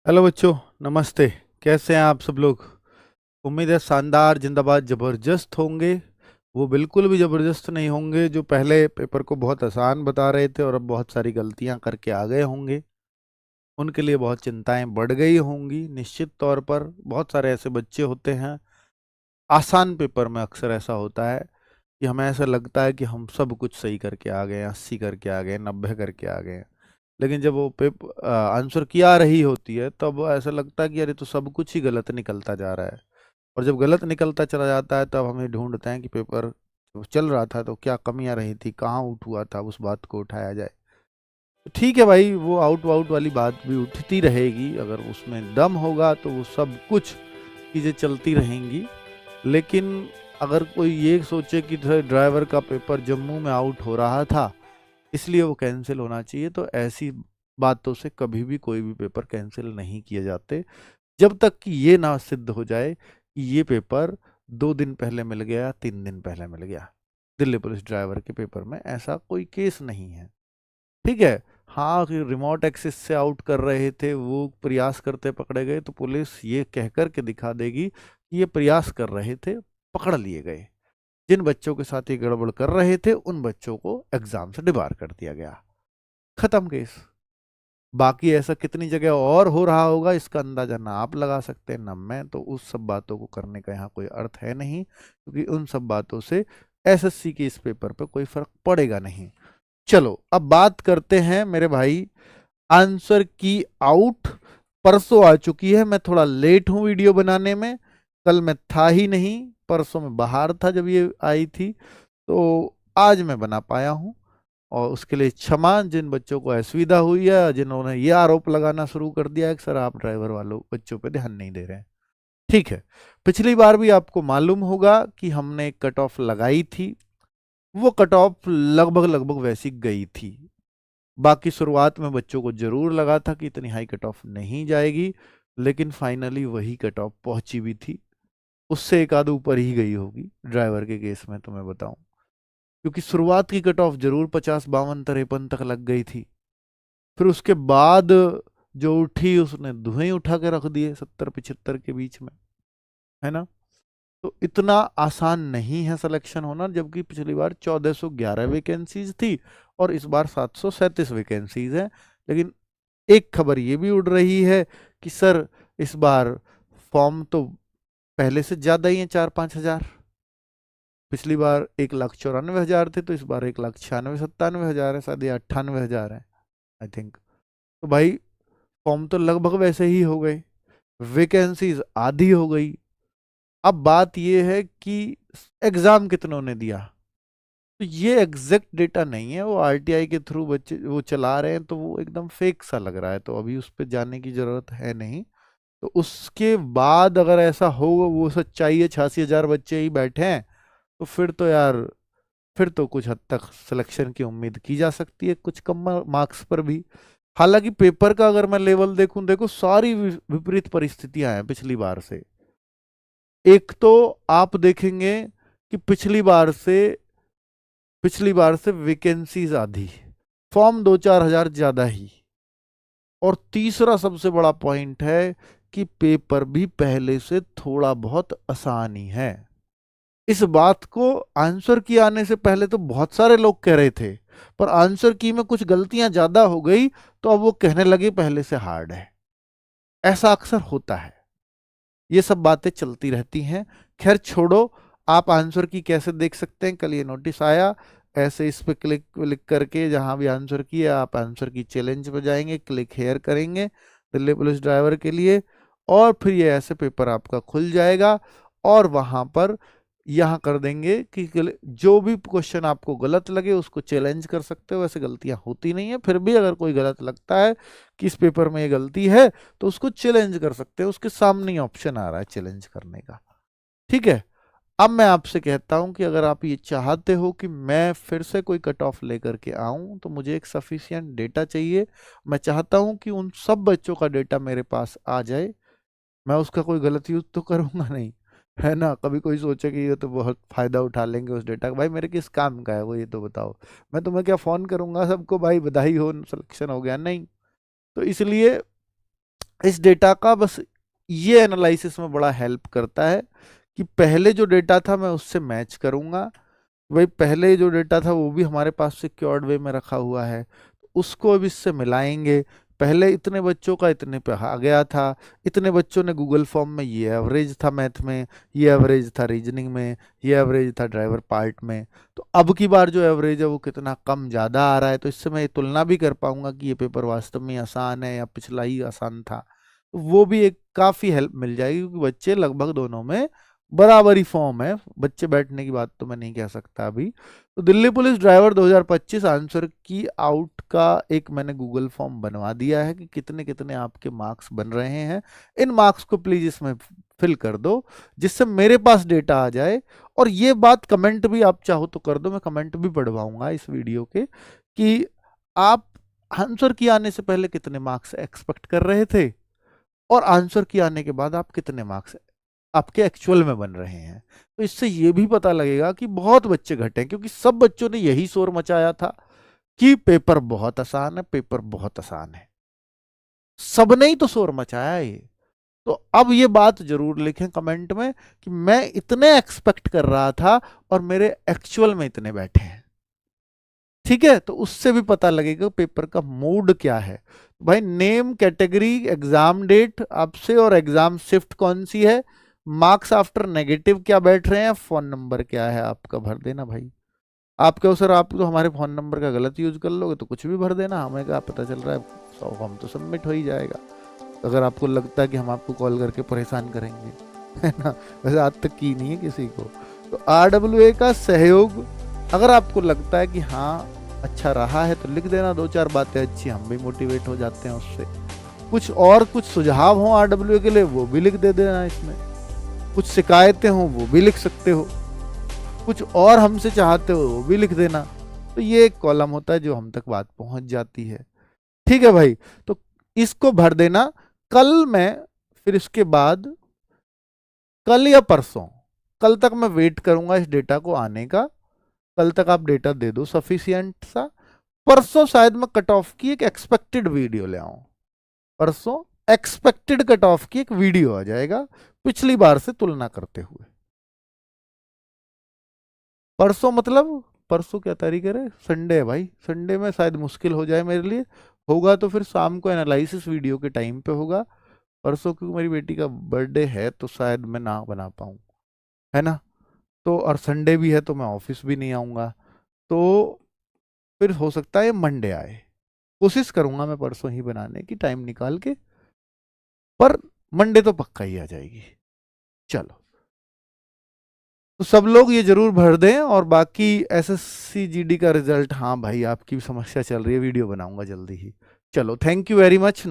Hello बच्चों, नमस्ते। कैसे हैं आप सब लोग? उम्मीद है शानदार, जिंदाबाद, जबरदस्त होंगे। वो बिल्कुल भी जबरदस्त नहीं होंगे जो पहले पेपर को बहुत आसान बता रहे थे और अब बहुत सारी गलतियां करके आ गए होंगे। उनके लिए बहुत चिंताएं बढ़ गई होंगी। निश्चित तौर पर बहुत सारे ऐसे बच्चे होते हैं, आसान पेपर में अक्सर ऐसा होता है कि हमें ऐसा लगता है कि हम सब कुछ सही करके आ गए हैं, 80 करके आ गए, 90 करके आ गए हैं। लेकिन जब वो आंसर की आ रही होती है तब ऐसा लगता है कि अरे तो सब कुछ ही गलत निकलता जा रहा है। और जब गलत निकलता चला जाता है तब हमें ढूंढते हैं कि पेपर जो चल रहा था तो क्या कमियां रही थी, कहाँ आउट हुआ था, उस बात को उठाया जाए। तो ठीक है भाई, वो आउट वाउट वाली बात भी उठती रहेगी। अगर उसमें दम होगा तो वो सब कुछ चीज़ें चलती रहेंगी। लेकिन अगर कोई ये सोचे कि ड्राइवर का पेपर जम्मू में आउट हो रहा था इसलिए वो कैंसिल होना चाहिए, तो ऐसी बातों से कभी भी कोई भी पेपर कैंसिल नहीं किए जाते जब तक कि ये ना सिद्ध हो जाए कि ये पेपर 2 दिन पहले मिल गया, 3 दिन पहले मिल गया। दिल्ली पुलिस ड्राइवर के पेपर में ऐसा कोई केस नहीं है। ठीक है। हाँ, कि रिमोट एक्सेस से आउट कर रहे थे, वो प्रयास करते पकड़े गए तो पुलिस ये कह कर के दिखा देगी कि ये प्रयास कर रहे थे, पकड़ लिए गए। जिन बच्चों के साथ ये गड़बड़ कर रहे थे उन बच्चों को एग्जाम से डिबार कर दिया गया। खत्म केस। बाकी ऐसा कितनी जगह और हो रहा होगा इसका अंदाजा ना आप लगा सकते हैं ना मैं, तो उस सब बातों को करने का यहाँ कोई अर्थ है नहीं, क्योंकि उन सब बातों से एसएससी के इस पेपर पे कोई फर्क पड़ेगा नहीं। चलो अब बात करते हैं मेरे भाई, आंसर की आउट परसों आ चुकी है। मैं थोड़ा लेट हूं वीडियो बनाने में, कल मैं था ही नहीं, परसों में बाहर था जब ये आई थी, तो आज मैं बना पाया हूं। और उसके लिए क्षमा जिन बच्चों को असुविधा हुई है, जिन्होंने ये आरोप लगाना शुरू कर दिया है कि सर आप ड्राइवर वालों बच्चों पे ध्यान नहीं दे रहे हैं। ठीक है। पिछली बार भी आपको मालूम होगा कि हमने एक कट ऑफ लगाई थी, वो कट ऑफ लगभग लगभग वैसी गई थी। बाकी शुरुआत में बच्चों को जरूर लगा था कि इतनी हाई कट ऑफ नहीं जाएगी, लेकिन फाइनली वही कट ऑफ पहुंची भी थी। उससे एक आध ऊपर ही गई होगी ड्राइवर के केस में, तो मैं बताऊं, क्योंकि शुरुआत की कट ऑफ जरूर 50, 52, 53 तक लग गई थी। फिर उसके बाद जो उठी उसने धुएं उठा के रख दिए 70 75 के बीच में, है ना। तो इतना आसान नहीं है सिलेक्शन होना, जबकि पिछली बार 1411 वैकेंसीज थी और इस बार 737 वैकेंसीज है। लेकिन एक खबर ये भी उड़ रही है कि सर इस बार फॉर्म तो पहले से ज्यादा ही है, 4 5 हजार। पिछली बार 1,94,000 थे, तो इस बार 1,96,97,000 है, शायद, या 98,000 है, आई थिंक। तो भाई फॉर्म तो लगभग वैसे ही हो गए, वैकेंसीज आधी हो गई। अब बात यह है कि एग्जाम कितनों ने दिया, तो ये एग्जैक्ट डेटा नहीं है, वो आरटीआई के थ्रू बच्चे वो चला रहे हैं, तो वो एकदम फेक सा लग रहा है, तो अभी उस पर जाने की जरूरत है नहीं। तो उसके बाद अगर ऐसा हो, वो सच्चाई है 86,000 बच्चे ही बैठे हैं, तो फिर तो यार, फिर तो कुछ हद तक सिलेक्शन की उम्मीद की जा सकती है, कुछ कम मार्क्स पर भी। हालांकि पेपर का अगर मैं लेवल देखूं, देखो सारी विपरीत परिस्थितियां हैं पिछली बार से। एक तो आप देखेंगे कि पिछली बार से वैकेंसीज आधी, फॉर्म 2 4 हजार ज्यादा ही। और तीसरा सबसे बड़ा पॉइंट है कि पेपर भी पहले से थोड़ा बहुत आसान ही है। इस बात को आंसर की आने से पहले तो बहुत सारे लोग कह रहे थे, पर आंसर की में कुछ गलतियां ज्यादा हो गई तो अब वो कहने लगे पहले से हार्ड है। ऐसा अक्सर होता है, ये सब बातें चलती रहती हैं। खैर छोड़ो, आप आंसर की कैसे देख सकते हैं, कल ये नोटिस आया, ऐसे इस पे क्लिक क्लिक करके जहां भी आंसर किया आप आंसर की चैलेंज पे जाएंगे, क्लिक हेयर करेंगे दिल्ली पुलिस ड्राइवर के लिए, और फिर ये ऐसे पेपर आपका खुल जाएगा। और वहां पर यहाँ कर देंगे कि जो भी क्वेश्चन आपको गलत लगे उसको चैलेंज कर सकते हो। वैसे गलतियां होती नहीं है, फिर भी अगर कोई गलत लगता है कि इस पेपर में ये गलती है, तो उसको चैलेंज कर सकते हैं, उसके सामने ही ऑप्शन आ रहा है चैलेंज करने का। ठीक है। अब मैं आपसे कहता हूं कि अगर आप ये चाहते हो कि मैं फिर से कोई कट ऑफ लेकर के आऊं, तो मुझे एक सफिशियंट डेटा चाहिए। मैं चाहता हूं कि उन सब बच्चों का डेटा मेरे पास आ जाए, मैं उसका कोई गलत यूज तो करूंगा नहीं, है ना। कभी कोई सोचे कि ये तो बहुत फायदा उठा लेंगे उस डेटा का, भाई मेरे किस काम का है वो, ये तो बताओ। मैं तुम्हें क्या फोन करूंगा सबको, भाई बधाई हो सिलेक्शन हो गया, नहीं। तो इसलिए इस डेटा का बस ये एनालिसिस में बड़ा हेल्प करता है कि पहले जो डेटा था मैं उससे मैच करूंगा, भाई पहले जो डेटा था वो भी हमारे पास सिक्योर्ड वे में रखा हुआ है, उसको अब इससे मिलाएंगे। पहले इतने बच्चों का इतने पे आ गया था, इतने बच्चों ने गूगल फॉर्म में, ये एवरेज था मैथ में, ये एवरेज था रीजनिंग में, ये एवरेज था ड्राइवर पार्ट में, तो अब की बार जो एवरेज है वो कितना कम ज़्यादा आ रहा है, तो इससे मैं ये तुलना भी कर पाऊंगा कि ये पेपर वास्तव में आसान है या पिछला ही आसान था। तो वो भी एक काफ़ी हेल्प मिल जाएगी, क्योंकि बच्चे लगभग दोनों में बराबरी फॉर्म है, बच्चे बैठने की बात तो मैं नहीं कह सकता अभी। तो दिल्ली पुलिस ड्राइवर 2025 आंसर की आउट का एक मैंने गूगल फॉर्म बनवा दिया है कि कितने कितने आपके मार्क्स बन रहे हैं। इन मार्क्स को प्लीज इसमें फिल कर दो, जिससे मेरे पास डेटा आ जाए। और ये बात कमेंट भी आप चाहो तो कर दो, मैं कमेंट भी पढ़वाऊंगा इस वीडियो के, कि आप आंसर की आने से पहले कितने मार्क्स एक्सपेक्ट कर रहे थे और आंसर की आने के बाद आप कितने मार्क्स आपके एक्चुअल में बन रहे हैं। तो इससे ये भी पता लगेगा कि बहुत बच्चे घटे हैं, क्योंकि सब बच्चों ने यही शोर मचाया था कि पेपर बहुत आसान है, पेपर बहुत आसान है, सबने ही तो शोर मचाया है ये। तो अब ये बात जरूर लिखें कमेंट में कि मैं इतने एक्सपेक्ट कर रहा था और मेरे एक्चुअल में इतने बैठे हैं। ठीक है, तो उससे भी पता लगेगा पेपर का मूड क्या है। भाई नेम, कैटेगरी, एग्जाम डेट आपसे, और एग्जाम शिफ्ट कौन सी है, मार्क्स आफ्टर नेगेटिव क्या बैठ रहे हैं, फोन नंबर क्या है आपका, भर देना भाई। आप कहो सर आप तो हमारे फोन नंबर का गलत यूज कर लोगे, तो कुछ भी भर देना, हमें क्या पता चल रहा है, 100 फॉर्म तो सबमिट हो ही जाएगा। अगर आपको लगता है कि हम आपको कॉल करके परेशान करेंगे, है ना, वैसे आज तक की नहीं है किसी को। तो RWA का सहयोग अगर आपको लगता है कि हाँ अच्छा रहा है तो लिख देना, 2-4 बातें अच्छी, हम भी मोटिवेट हो जाते हैं उससे। कुछ और कुछ सुझाव हो RWA के लिए वो भी लिख दे देना इसमें, कुछ शिकायतें हो वो भी लिख सकते हो, कुछ और हमसे चाहते हो वो भी लिख देना। तो ये एक कॉलम होता है जो हम तक बात पहुंच जाती है। ठीक है भाई, तो इसको भर देना। कल मैं फिर इसके बाद, कल या परसों, कल तक मैं वेट करूंगा इस डेटा को आने का, कल तक आप डेटा दे दो सफिशियंट सा। परसों शायद मैं कट ऑफ की एक एक्सपेक्टेड वीडियो ले आऊं, परसों एक्सपेक्टेड कट ऑफ की एक वीडियो आ जाएगा पिछली बार से तुलना करते हुए। परसों मतलब परसों क्या तारीख है, संडे है भाई, संडे में शायद मुश्किल हो जाए मेरे लिए, होगा तो फिर शाम को एनालिसिस वीडियो के टाइम पे होगा। परसों क्योंकि मेरी बेटी का बर्थडे है तो शायद मैं ना बना पाऊँ, है ना। तो और संडे भी है तो मैं ऑफिस भी नहीं आऊँगा, तो फिर हो सकता है मंडे आए। कोशिश करूंगा मैं परसों ही बनाने की टाइम निकाल के, पर मंडे तो पक्का ही आ जाएगी। चलो, तो सब लोग ये जरूर भर दें। और बाकी SSC GD का रिजल्ट, हाँ भाई आपकी भी समस्या चल रही है, वीडियो बनाऊंगा जल्दी ही। चलो, थैंक यू वेरी मच।